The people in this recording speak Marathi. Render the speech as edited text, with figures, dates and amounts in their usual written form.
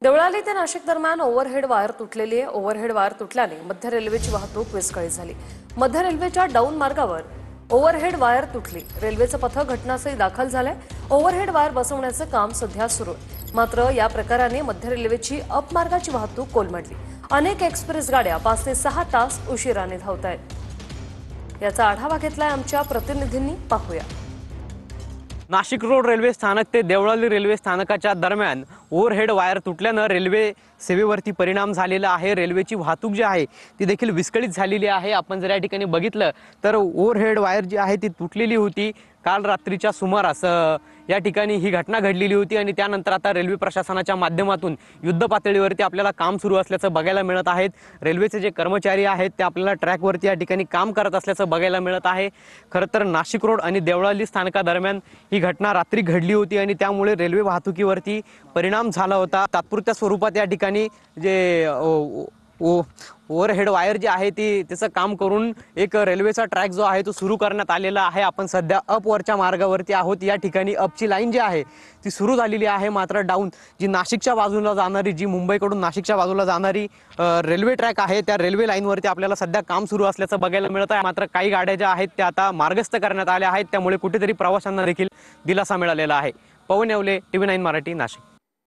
देवळाली ते नाशिक दरम्यान ओव्हरहेड वायर तुटलेली आहे। ओव्हरहेड वायर तुटल्याने मध्य रेल्वेची वाहतूक विस्कळीत झाली। मध्य रेल्वेच्या डाऊन मार्गावर ओव्हरहेड वायर तुटली। रेल्वेचं पथक घटनास्थळी दाखल झालंय। ओव्हरहेड वायर बसवण्याचं काम सध्या सुरू आहे। मात्र या प्रकाराने मध्य रेल्वेची अप मार्गाची वाहतूक कोलमडली। अनेक एक्सप्रेस गाड्या 5 ते 6 तास उशिराने धावत आहेत। याचा आढावा घेतलाय आमच्या प्रतिनिधींनी, पाहूया। नाशिक रोड रेल्वे स्थानक ते देवळाली रेल्वे स्थानकाच्या दरम्यान ओव्हरहेड वायर तुटल्यानं रेल्वे सेवेवरती परिणाम झालेला आहे। रेल्वेची वाहतूक जी आहे ती देखील विस्कळीत झालेली आहे। आपण जर या ठिकाणी बघितलं तर ओव्हरहेड वायर जी आहे ती तुटलेली होती। काल रात्रीच्या सुमारास या ठिकाणी ही घटना घडलेली होती आणि त्यानंतर आता रेल्वे प्रशासनाच्या माध्यमातून युद्ध पातळीवरती आपल्याला काम सुरू असल्याचं बघायला मिळत आहे। रेल्वेचे जे कर्मचारी आहेत ते आपल्याला ट्रॅकवरती या ठिकाणी काम करत असल्याचं बघायला मिळत आहे। खरं तर नाशिक रोड आणि देवळाली स्थानकादरम्यान ही घटना रात्री घडली होती आणि त्यामुळे रेल्वे वाहतुकीवरती परिणाम झाला होता। तात्पुरत्या स्वरूपात या ठिकाणी जे ओव्हरहेड वायर जी आहे ती त्याचं काम करून एक रेल्वेचा ट्रॅक जो आहे तो सुरू करण्यात आलेला आहे। आपण सध्या अपवरच्या मार्गावरती आहोत। या ठिकाणी अपची लाईन जी आहे ती सुरू झालेली आहे। मात्र डाऊन जी नाशिकच्या बाजूला जाणारी, जी मुंबईकडून नाशिकच्या बाजूला जाणारी रेल्वे ट्रॅक आहे त्या रेल्वे लाईनवरती आपल्याला सध्या काम सुरू असल्याचं बघायला मिळत आहे। मात्र काही गाड्या ज्या आहेत त्या आता मार्गस्थ करण्यात आल्या आहेत, त्यामुळे कुठेतरी प्रवाशांना देखील दिलासा मिळालेला आहे। पवन येवले, TV9 मराठी, नाशिक।